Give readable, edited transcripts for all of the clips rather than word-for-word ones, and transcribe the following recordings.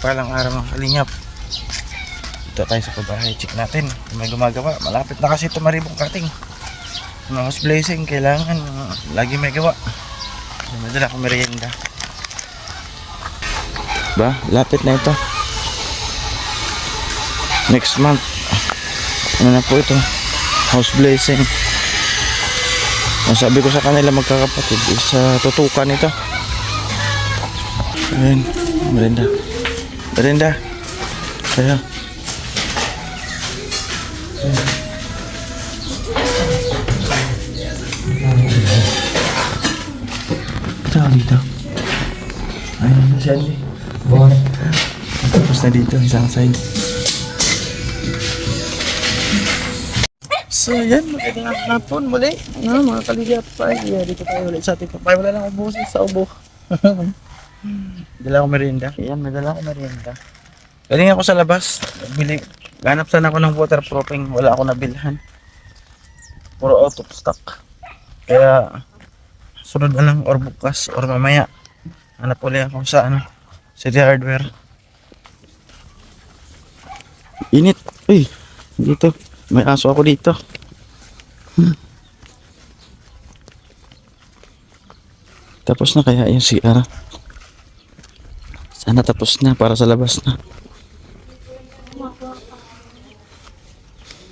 mapagpalang araw ng kalingap. Dito tayo sa pabahay, check natin kung may gumagawa. Malapit na kasi ito maribong cutting. Mga house blazing, kailangan lagi may gawa. May dala akong merienda. Ba, lapit na ito. Next month, ano na po ito, house blazing. Ang sabi ko sa kanila magkakapatid, sa tutukan ito. Ayan, merienda. Merienda. Kaya. Ito dito. Ayun na siya dito. Tapos na dito, isang side. So yan, magandang hapon muli. Mga kaligapay. Yeah, dito tayo ulit sa ating papay. Wala lang ubusin sa ubo. Dala akong merienda. Yan, may dala akong merienda. Galing ako sa labas. Ganap sana ako ng waterproofing. Wala ako nabilhan. Puro out of stock. Kaya sunod na lang or bukas or mamaya. Hanap ulit ako sa City Hardware. Init. Uy, dito. May aso ako dito. Tapos na kaya yung CR. Sana tapos na para sa labas na.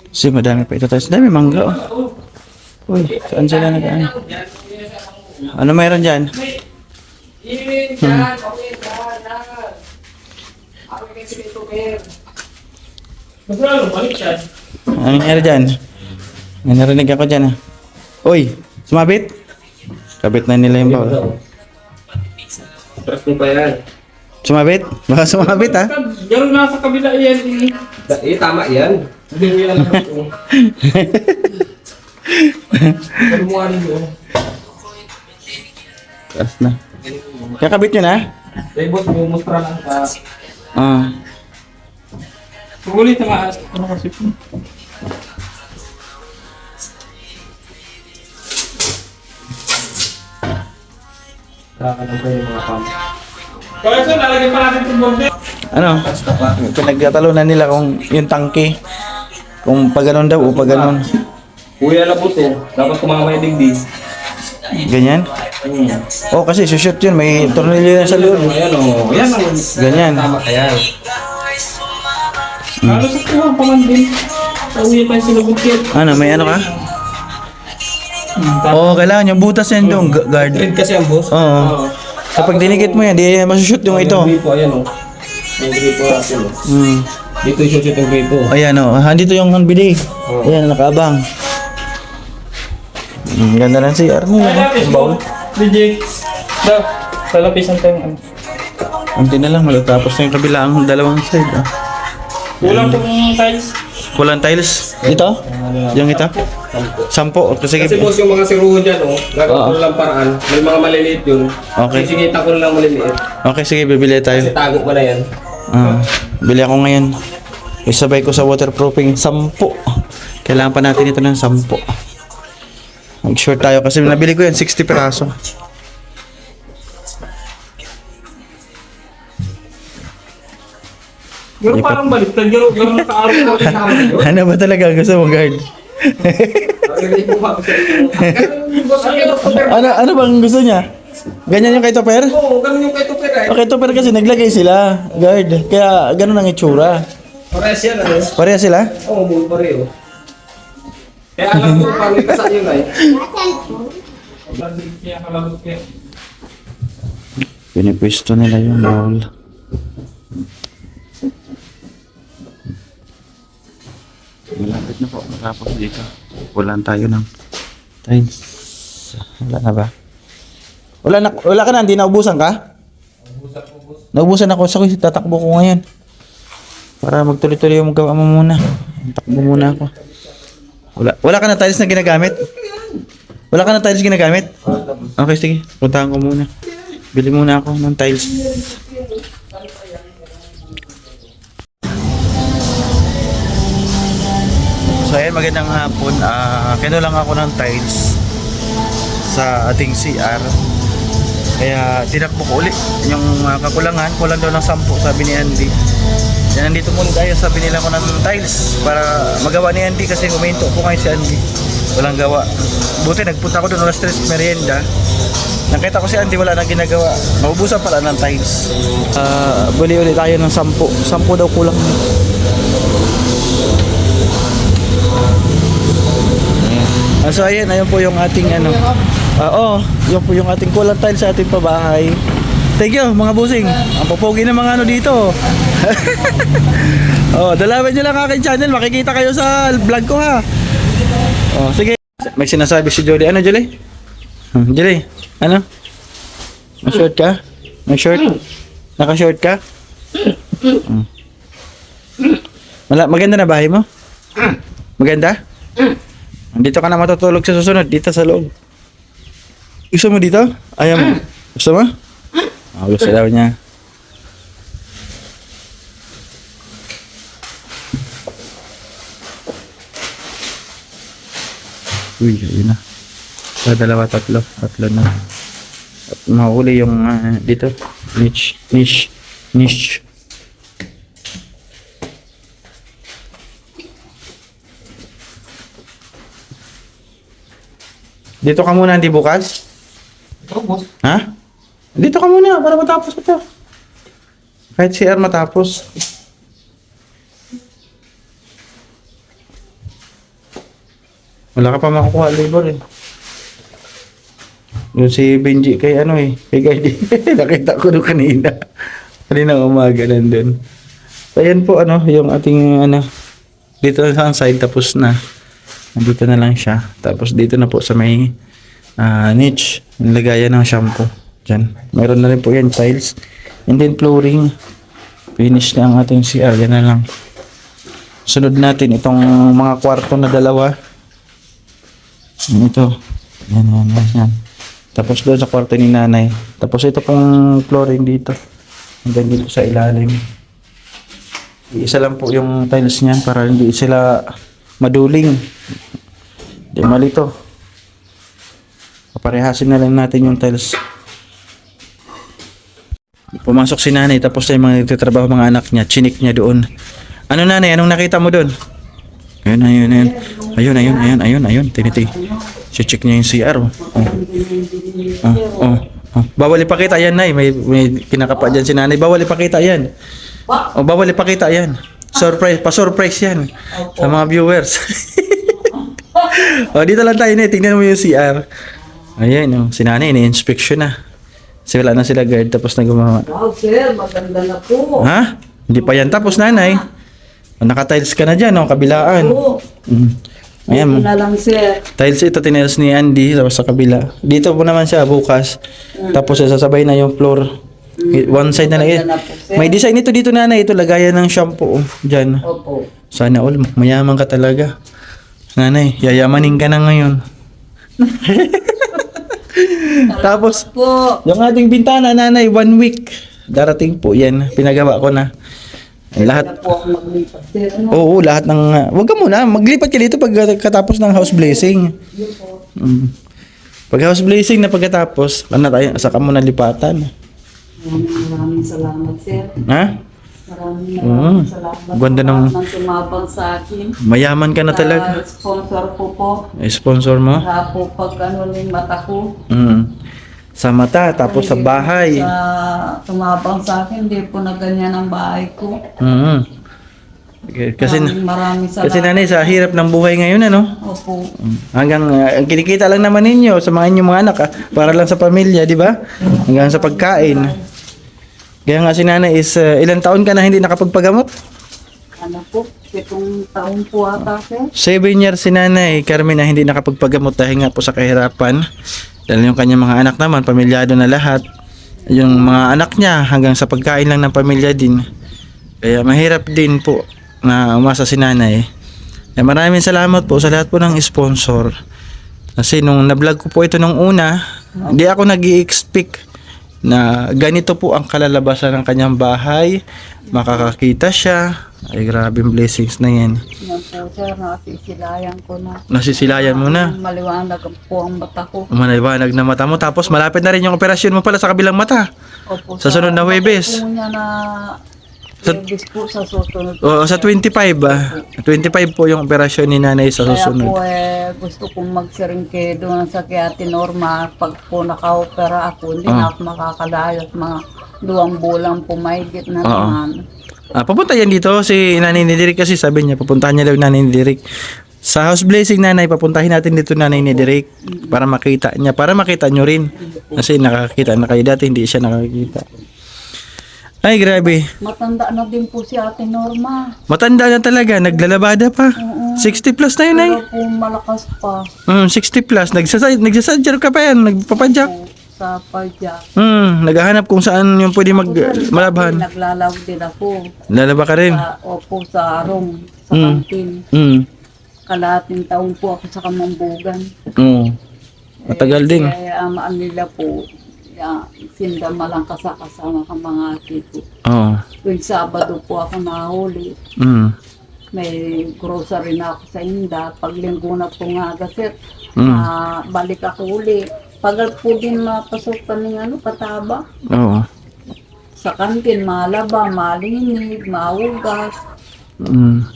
Kasi madami pa ito tayo. Dami mangga oh. Uy, saan sila nag-ano? Ano mayroon dyan? Ano nangyari dyan? May narinig ako dyan. Uy, sumabit? Kabit na nila yung bawal. Trust mo pa yan. Sumabit? Baka sumabit ha? Yung nasa kabila yan. Tama yan. Hindi mo yan lang ito. Kalumuhan mo. Taas na. Kakabit nyo na? Labot mo, mustra lang ka. Ulit na maas. Ano kasi po? Kakalang kayo mga pam. Kaya sir, lalagyan pa natin itong bombe. Ano? Pinagkatalunan nila kung yung tangke. Kung pag ganon daw o pag ganon. Kuya lang po ito. Dapat kumama yung digdig. Ganyan? Oh, kasi shoot yun. May tornilyo yan sa loob. Ayan o. Ayan o. Ganyan. Tama ka yan. Halos sa kuha pa man din. Pauwi tayo sila bukit. Ano, may ano ka? Oo, kailangan yung butas yan doon, guard. Red kasi ang boss. Oo. Kapag dinikit mo yan, di masushoot yung ito. Yung gripo, ayan o. Yung gripo natin o. Dito yung shoot yung gripo. Ayan o, dito yung hanbili. Ayan, nakaabang. Ganda lang si Arnie. Ang baul. Reject. Sa lapisan tayo ano. Unti na lang, malatapos na yung kabilang dalawang side. Kulang po yung tiles. Kulang tiles. Ito? Yung ito? 10. Sige. Kasi boss yung mga siruho dyan gagawin ko lang paraan. May mga maliliit yun. Okay. Sisigita ko lang maliliit. Okay, sige, bibili tayo. Kasi tago pa na yan. Bili ako ngayon. Isabay ko sa waterproofing 10. Kailangan pa natin ito ng 10. Mag-short tayo kasi nabili ko yan 60 piraso. Pero parang baliktad. Gano'n naka-araw ko rin naman yun. Ano ba talaga gusto mo, guard? Ano bang gusto niya? Ganyan yung kay Topper? Oo, ganun yung kay Tupir eh. Okay, Topper kasi naglagay sila, guard. Kaya ganun ang itsura. Parehas yan Pareha sila? Oo, pareho. Kaya alam ko paano yung kasal yun ay. Pinipwesto nila yung bowl. Malapit na po, matapos dito. Kulang tayo ng tiles. Wala na ba? Wala ka na, hindi naubusan ka? Naubusan ako, so tatakbo ko ngayon. Para magtuloy-tuloy yung magawa mo muna. Takbo muna ako. Wala ka na tiles na ginagamit? Wala ka na tiles ginagamit? Okay, sige. Puntahan ko muna. Bili muna ako ng tiles. So ayan, magandang hapon. Kinulang ako ng tiles sa ating CR. Kaya tinakbo ko ulit yung kakulangan. Kulang daw ng 10, sabi ni Andy. Yan, nandito muna tayo, sabi nila ko ng tiles para magawa ni Andy kasi huminto po ngayon si Andy. Walang gawa. Buti nagpunta ko doon alas 3 merienda. Nakita ko si Andy wala na ginagawa. Naubusan pala ng tiles. Buli ulit tayo ng 10. 10 daw kulang. So ayan po yung ating ano. Yun po yung ating kulang tiles sa ating pabahay. Thank you mga busing. Ang popogi ng mga ano dito. Dalawin nyo lang aking channel. Makikita kayo sa vlog ko ha. Sige. May sinasabi si Jolly. Ano Jolly? Jolly, ano? May short ka? May short? Naka-short ka? Maganda na bahay mo? Maganda? Dito ka na matutulog sa susunod. Dito sa loob. Gusto mo dito? Ayaw mo? Gusto mo? Gusto daw niya. Uy, ayun na. Dalawa, tatlo na. At mahuli yung dito. Niche. Dito ka muna, hindi bukas? Ha? Dito ka muna para matapos ito. Kahit CR matapos. Wala ka pa makukuha labor eh. Yung si Benji kay kay Guardy. Nakita ko doon kanina. Kanina umaga nandun. So ayan po yung ating dito sa side tapos na. Nandito na lang siya. Tapos dito na po sa may niche. Nilagayan ng shampoo. Diyan. Mayroon na rin po yan tiles. And then flooring. Finish na ang ating CR. Yan na lang. Sunod natin itong mga kwarto na dalawa. Ito. Yan. Tapos doon sa kwarto ni nanay. Tapos ito pong flooring dito. Hanggang dito sa ilalim. Isa lang po yung tiles niyan para hindi sila maduling. Hindi malito. Paparehasin na lang natin yung tiles. Pumasok si nanay tapos yung mga nagtatrabaho mga anak niya. Chinik niya doon. Ano nanay? Anong nakita mo doon? Ayun. Tiniti. Si-check niya yung CR. Bawal ipakita yan, nay. May kinakapa dyan si nanay. Bawal ipakita yan. Bawal ipakita yan. Surprise. Pa-surprise yan. Sa mga viewers. Dito lang tayo, nay. Tingnan mo yung CR. Ayan, si nanay. Ini-inspection na. Kasi wala na sila guard. Tapos na gumawa. Wow, sir. Maganda na po. Ha? Hindi pa yan tapos, nanay. Naka-tiles ka na dyan, kabilaan. Ayan. Ito na lang, sir. Tiles ito, tiles ni Andy tapos sa kabila. Dito po naman siya bukas. Tapos sasabay na yung floor. One side na lang. Maganda na po, sir. May design ito dito nanay. Ito lagayan ng shampoo. Diyan. Opo. Sana all. Mayaman ka talaga. Nanay, yayamanin ka na ngayon. Tapos, Po. yung ating bintana nanay, 1 week. Darating po yan. Pinagawa ko na. Lahat. Na po ako maglipat, sir. Ano? Oo, lahat ng... Wag ka muna. Maglipat ka dito pagkatapos ng house blazing. Yun po. Pag house blazing na pagkatapos, saka mo na lipatan. Maraming salamat, sir. Ha? Maraming salamat. Ganda ng... Sumabang sa akin. Mayaman ka na talaga. Sponsor po po. Sponsor mo? Sa po pag ng mata ko. Sa mata, tapos sa bahay. Tumabang sa akin, hindi po na ganyan ang bahay ko. Okay, kasi maraming salamat. Kasi nanay, sa hirap ng buhay ngayon, Opo. Hanggang, ang kinikita lang naman ninyo sa mga inyong mga anak, para lang sa pamilya, di ba? Hanggang sa pagkain. Kaya nga si nanay is, ilang taon ka na hindi nakapagpagamot? Ano po? 7 taon po ata, sir. 7 years si nanay, Carmen, na hindi nakapagpagamot dahil nga po sa kahirapan. Dahil yung kanyang mga anak naman, pamilyado na lahat. Yung mga anak niya, hanggang sa pagkain lang ng pamilya din. Kaya mahirap din po na umasa si nanay. Maraming salamat po sa lahat po ng sponsor. Kasi nung na-vlog ko po ito nung una, hindi ako nag-i-expect na ganito po ang kalalabasan ng kanyang bahay. Makakakita siya, Ay, grabe yung blessings na yan. Yan po sir, nasisilayan ko na. Nasisilayan mo na. Maliwanag po ang mata ko. Maliwanag na mata mo. Tapos malapit na rin yung operasyon mo pala sa kabilang mata. Opo, Sa sunod na Huwebes. Po niya na Sa- Huwebes po sa susunod. O, sa 25 ah. 25 po yung operasyon ni nanay sa Kaya susunod. po gusto kong magsiringke doon sa kay Ate Norma. Pag po naka-opera ako, hindi na ako makakalayo at mga 2 bulan po mahigit na Oo. naman. Papunta yan dito si Nanay ni Derek kasi sabi niya papuntahan niya daw yung Nanay ni Derek. Sa house blessing nanay, papuntahin natin dito Nanay ni Derek para makita niya, para makita nyo rin. Kasi nakakita na kayo dati, hindi siya nakakita. Ay, grabe. Matanda na din po si Ate Norma. Matanda na talaga, naglalabada pa. Oo. 60 plus na yun ay. Pero po malakas pa 60 plus, nagsasadyer ka pa yan, nagpapadyak. po sa padya. Naghahanap kung saan yung pwede malabhan. Naglalaw din ako. Lalaba ka rin. Opo sa arong, sa Mm. kantin. Mm. Kalating taon po ako sa Kamambugan. Oo. Matagal din. Kaya amaan nila po, sindama lang kasama ka mga tito. Oo. Tuwing Sabado po ako nahuli. Mm. May grocery na ako sa Inda. Pag linggo na po nga gasit, Mm. balik ako uli. Pag po din mapasok pa ng pataba. Oo. Sa kantin, malaba, malinig, maugas. Mm.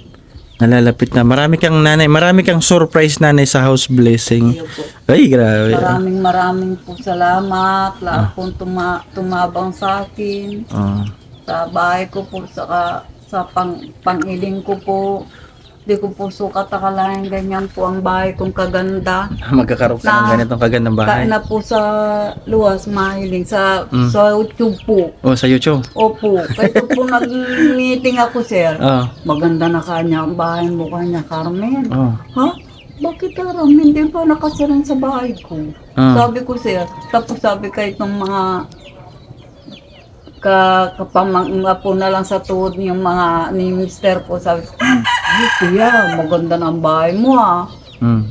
Nalalapit na. Marami kang nanay, marami kang surprise nanay sa house blessing. Yun po. Ay, grabe. Maraming po salamat. Lahat pong tumabang sa akin. Oo. Sa bahay ko po, sa pangiling ko po. Di ko po sukat akalain ganyan po ang bahay kong kaganda. Magkakaroon ka ng ganitong kagandang bahay. Na po sa luwas, mahiling. Sa YouTube po. Oh, sa YouTube. Opo. Kaya po nag-meeting ako, sir. Oo. Maganda na kanya ang bahay mo kanya, Carmen. Oo. Ha? Bakit Carmen? Hindi pa nakasiran sa bahay ko. Sabi ko, sir. Tapos sabi kahit ng mga kapamangga po na lang sa tuhod yung mga ni Mister ko. Sabi ko, ay kuya, maganda na ang bahay mo ah.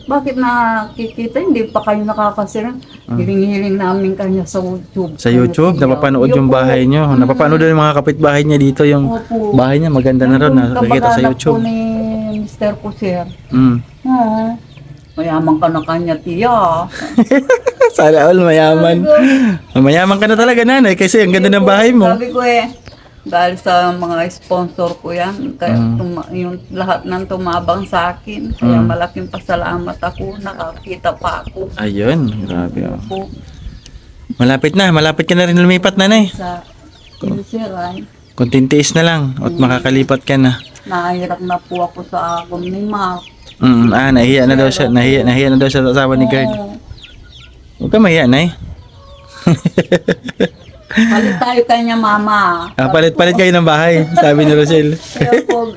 Bakit nakikita? Hindi pa kayo nakakasiran. Hiling-hiling namin kanya sa YouTube. Sa YouTube, napapanood yung bahay nyo. Napapanood yung mga kapitbahay niya dito. Yung Opo. bahay niya, maganda na rin. Nakikita sa Kamag-anak YouTube. po ni Mister ko, sir. Mm. Oo. Mayaman ka na kanya, tiya. Sana all mayaman. Mayaman ka na talaga nanay kasi ang ganda ng bahay mo. Sabi ko dahil sa mga sponsor ko yan, kaya yung lahat ng tumabang sa akin, kaya malaking pasalamat ako, nakakita pa ako. Ayun, grabe. Oh. Po Malapit ka na rin lumipat nanay. sa Ilseray, Kunting tiis na lang at makakalipat ka na. nahirap na po ako sa agon ni Mark. Nahiya na daw siya. Nahiya na daw siya sa asawa ni Gerd. Huwag ka mahiya, nay. Palit tayo kanya, mama. Palit-palit kayo ng bahay, sabi ni Rosel. Kaya po,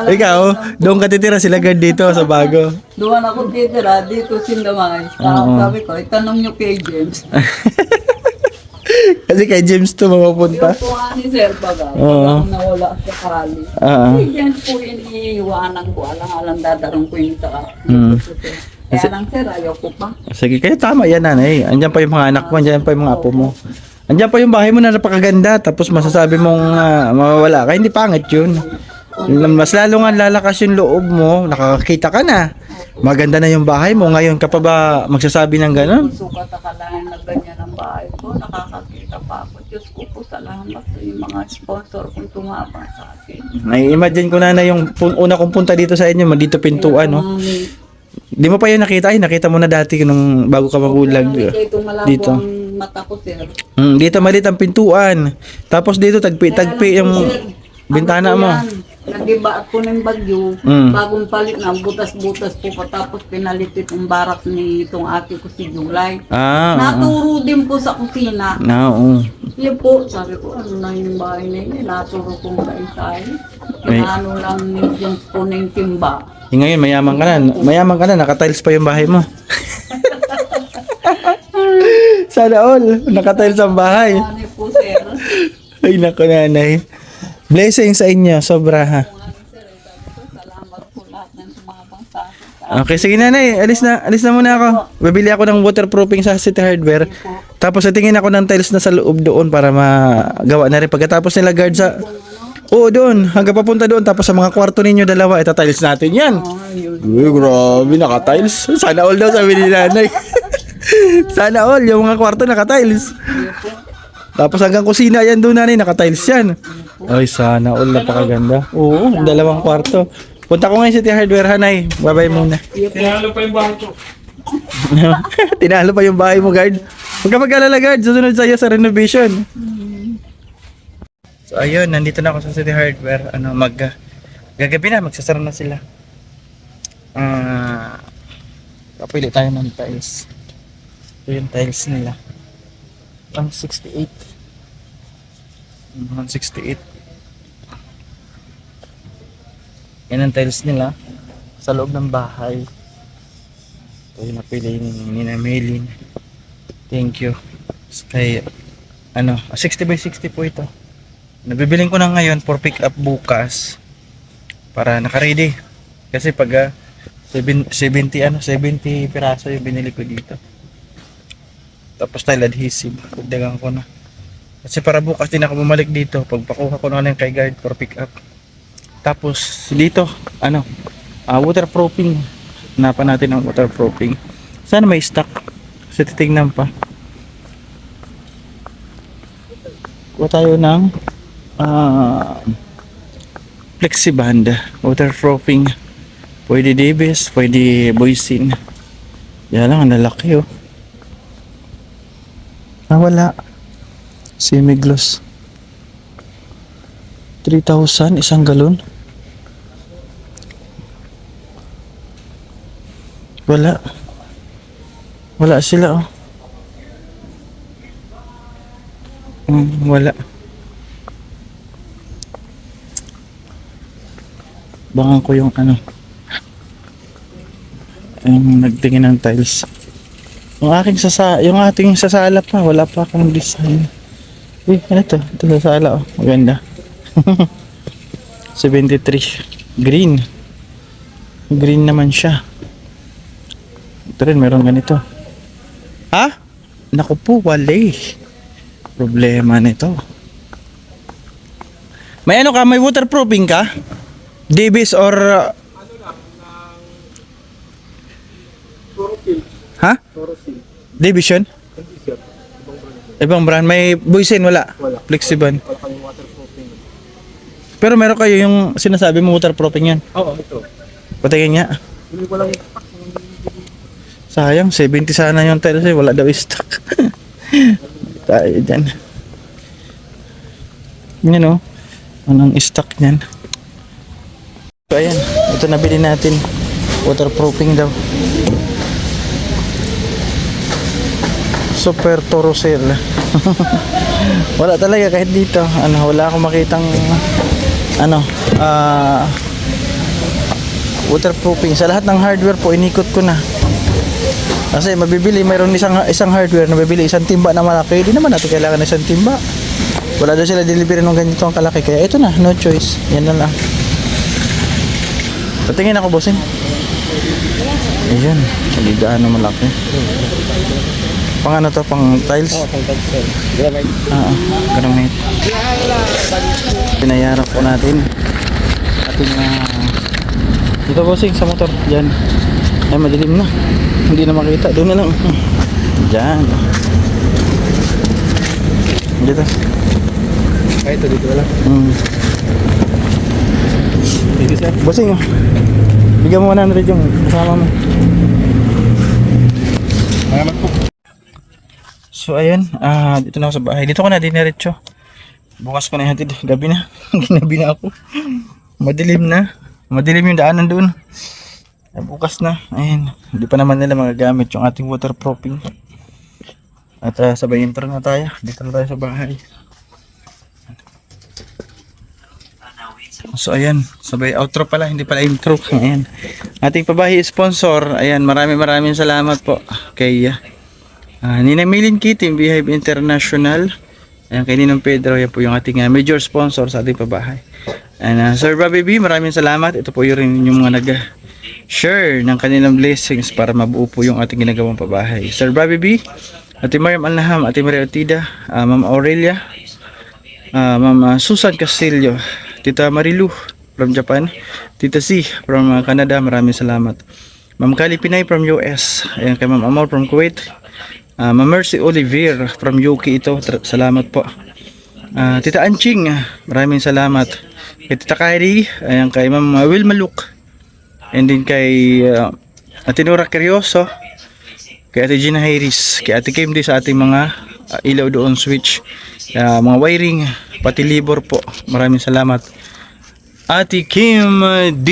Ikaw, doon ka titira sila Gerd dito sa bago. doon ako titira, dito sindamay. Sabi ko, itanong nyo kay James. Kasi kay James to mapupunta. Yung po ni Sir Baga, Oo. pag nawala sa kali. Oo. Si James po iniiwanan ko, alang-alang dadarong ko yung taka. Kaya lang sir, ayaw ko pa. Sige, kaya tama yan nanay. Andiyan pa yung mga anak mo, andiyan pa yung mga apo mo. Andiyan pa yung bahay mo na napakaganda, tapos masasabi mong mawawala ka, hindi pangit yun. Mas lalo nga lalakas yung loob mo, nakakakita ka na. Maganda na yung bahay mo, ngayon ka pa ba magsasabi ng gano'n? Sukat akalain na ganyan ang bahay ko, nakakakita pa ako. Diyos ko po, salamat sa yung mga sponsor kong tumabang sa akin. Nai-imagine ko na yung una kong punta dito sa inyo, dito pintuan, no? Di mo pa yun nakita, nakita mo na dati nung bago ka magulag. Dito malabo Dito. ang mata ko, sir. Dito maliit ang pintuan. Tapos dito tagpi yung bintana mo. Nagiba ako ng bagyo, bagong palit na, butas-butas po pa, tapos pinalit itong barak ni itong ate ko si July. Naturo din po sa kusina. Oo. Yun po, sabi ko, ano na yung bahay na yun, naturo kong kain-kain. Ano lang yung po na yung timba. Ngayon, mayaman ka na. Mayaman ka na, naka-tiles pa yung bahay mo. Sana all, naka-tiles ang bahay. Ano po, sir? Ay, naku nanay. Blessing sa inyo, sobra ha. Salamat po lahat ng tumabang sa akin. Okay, sige nanay, alis na muna ako. Bibili ako ng waterproofing sa City Hardware. Tapos tingin ako ng tiles na sa loob doon para magawa na rin. Pagkatapos nila guard sa... Oo, doon. Hanggang papunta doon. Tapos sa mga kwarto ninyo, dalawa, itatiles natin yan. Yun. Uy, grabe, naka-tiles. Sana all daw, sabi ni nanay. Sana all, yung mga kwarto naka-tiles. Tapos hanggang kusina yan doon, nanay, naka-tiles yan. Ay, sana all, napakaganda. Oo, dalawang kwarto. Punta ko ngayon sa City Hardware, hanay. Bye-bye muna. Tinalo pa yung bahay ko. Tinalo pa yung bahay mo, guard. Huwag ka mag-alala, guard. Susunod sa'yo sa renovation. So, ayun. Nandito na ako sa City Hardware. Gagabi na. Magsasara na sila. Kapili tayo ng tiles. Ito yung tiles nila. 168. 168. Yan ang tiles nila. Sa loob ng bahay. Ito yung napili ni Melin. Thank you. Kay 60 by 60 po ito. Nabibiling ko na ngayon for pick up bukas para naka-ready. Kasi pag 70 piraso yung binili ko dito. Tapos tile adhesive, dagdagan ko na. Kasi para bukas din ako bumalik dito pagpakuha ko na lang kay guard for pick up. Tapos dito, waterproofing. Hanapan natin ang waterproofing. Sana may stock. Kasi titignan pa. Kuha tayo ng Flexiband waterproofing. Pwede Davis, pwede Boysin. Yan lang, ang lalaki oh. Wala. Semigloss. 3,000 isang galon. Wala. Wala sila oh. Wala. Bangan ko yung yung nagtingin ng tiles. Yung ating sasala pa, wala pa akong design. Uy, ano to? Ito sasala oh, maganda. 73. Green. Green naman siya. Ito rin, meron ganito. Ha? Naku po, wala. Problema nito. May may waterproofing ka? Davis or ha? Division? Ibang brand. May Boysen wala? Wala. Flexiban. Wala kayong waterproofing. Pero meron kayo yung sinasabi mo waterproofing yan? Oo, ito. Patingin nga. Hindi ko lang Sayang, 70 sana yung tiles eh. Wala daw stock. Tayo dyan. Yan o. Anong stock nyan? So ayan, ito nabili natin. Waterproofing daw. Super Torosel. Wala talaga kahit dito. Wala akong makitang waterproofing. Sa lahat ng hardware po, inikot ko na. Kasi mabibili, mayroon isang hardware na bibili isang timba na malaki. Hindi naman natin kailangan ng isang timba. Wala daw sila delivery ng ganito ang kalaki. Kaya ito na, no choice. Yan na lang. Patingin ako, bossing. Ayan, kaligaan na malaki. Pang to, pang tiles? Oo, pang tiles. Granite. Pinayaran po natin. Ating dito, bossing, sa motor. Yan. Ay, madilim na. Hindi na makita. Doon na lang. Diyan. Dito. Ay, ito dito wala. Dito sir. Bossing oh. Bigyan mo 100 yung kasama mo. Salamat po. So ayan, dito na ako sa bahay. Dito ko na diniretso. Bukas ko na hatid. Gabi na. Ginabi na ako. Madilim na. Madilim yung daanan doon. Bukas na. Ayan. Hindi pa naman nila magagamit yung ating waterproofing. At sabay intro na tayo. Dito na tayo sa bahay. So ayan, sabay outro pala, hindi pala intro. Ayan. Ating pabahay sponsor. Ayan, maraming salamat po kay Nina Milin Kitty, Beehive International. Ayan, kay Ninong Pedro, yan po yung ating major sponsor sa ating pabahay. And Sir Bobby B, maraming salamat. Ito po yung mga nag-share ng kanilang blessings para mabuo po yung ating ginagawang pabahay. Sir Bobby B, Ate Mariam Alnaham, Ate Maria Ortida, Ma'am Aurelia, Ma'am Susan Castillo, Tita Marilu from Japan. Tita C from Canada, maraming salamat. Ma'am Kali Pinay from US. Ayan, kay Ma'am Amor from Kuwait. Ma'am Mercy Olivier from UK ito. Salamat po. Tita Anching, maraming salamat. Kay Tita Kyrie, ayan, kay Ma'am Wilma Luke. And then kay Ate Nora Curioso, kay Ate Gina Harris, kay Ate Kim sa ating mga ilaw doon, switch, mga wiring, pati libor po. Maraming salamat. Ate Kim D,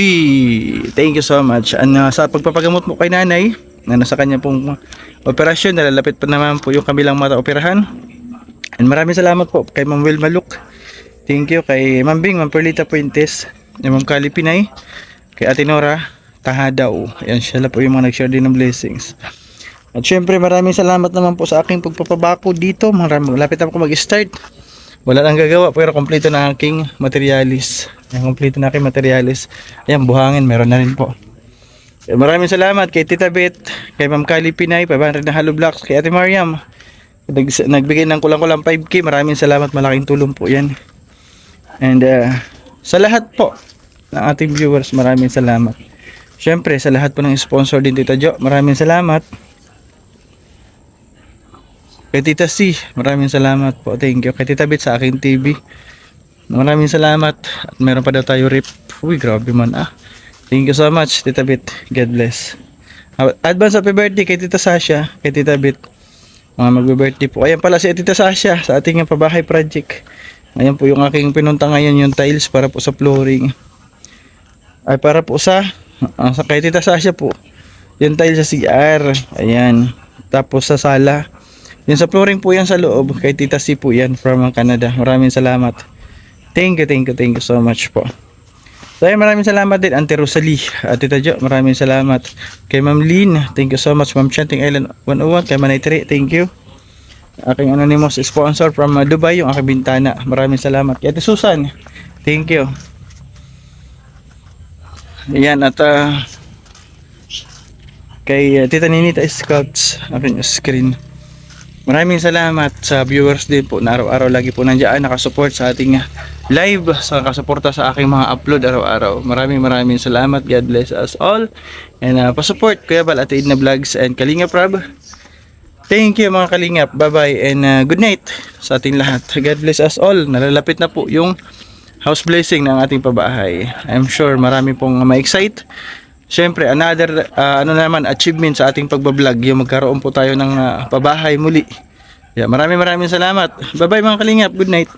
thank you so much. Sa pagpapagamot mo kay nanay, na nasa kanya pong operasyon, nalalapit pa naman po yung kabilang mata operahan. And maraming salamat po kay Ma'am Wilma Luke. Thank you kay Ma'am Bing, Ma'am Perlita Puentes, kay Ma'am Kali Pinay, kay Ate Nora Tahadaw. Ayan, sila po yung mga nag-share din ng blessings. At syempre maraming salamat naman po sa aking pagpapabako dito. Malapit ako mag-start. Wala lang gagawa pero kompleto na aking materialis. Ayan, kompleto na aking materialis. Ayan, buhangin, meron na rin po. Maraming salamat kay Tita Beth, kay Ma'am Kali Pinay, 500 na hollow blocks, kay Ate Mariam. Nagbigay ng kulang-kulang 5K. Maraming salamat, malaking tulong po yan. And sa lahat po ng ating viewers, maraming salamat. Syempre sa lahat po ng sponsor din, Tita Jo, maraming salamat. Kay Tita C, maraming salamat po. Thank you. Kay Tita Beth sa aking TV, maraming salamat. At meron pa daw tayo rip. Uy, grabe man Thank you so much, Tita Beth. God bless. Advance happy birthday kay Tita Sasha, kay Tita Beth. Mga magbe-birthday po. Ayan pala si Tita Sasha sa ating pabahay project. Ayan po yung aking pinunta ngayon, yung tiles para po sa flooring. Ay para po sa kay Tita Sasha po. Yung tiles sa CR. Ayan. Tapos sa sala. Yung sa flooring po yan sa loob. Kay Tita C po yan from Canada. Maraming salamat. Thank you so much po. So ayan, maraming salamat din Auntie Rosalie at Tita Jo, maraming salamat. Kay Ma'am Lynn, thank you so much. Ma'am Chanting Island 101, kay Manay 3, thank you. Aking anonymous sponsor from Dubai, yung aking bintana, maraming salamat. Kay Ate Susan, thank you. Ayan, at kay Tita Ninita Scouts, aking screen. Maraming salamat sa viewers din po na araw-araw lagi po nandiyan nakasupport sa ating live, sa nakasuporta sa aking mga upload araw-araw. Maraming salamat. God bless us all. And pa-support Kuya Bal, Ate Edna Vlogs and Kalingap Rob. Thank you mga Kalingap. Bye-bye and good night sa ating lahat. God bless us all. Nalalapit na po yung house blessing ng ating pabahay. I'm sure marami pong ma-excite. Siyempre, another achievement sa ating pagbablog, yung magkaroon po tayo ng pabahay muli. Yeah, maraming salamat. Bye-bye mga Kalingap. Good night.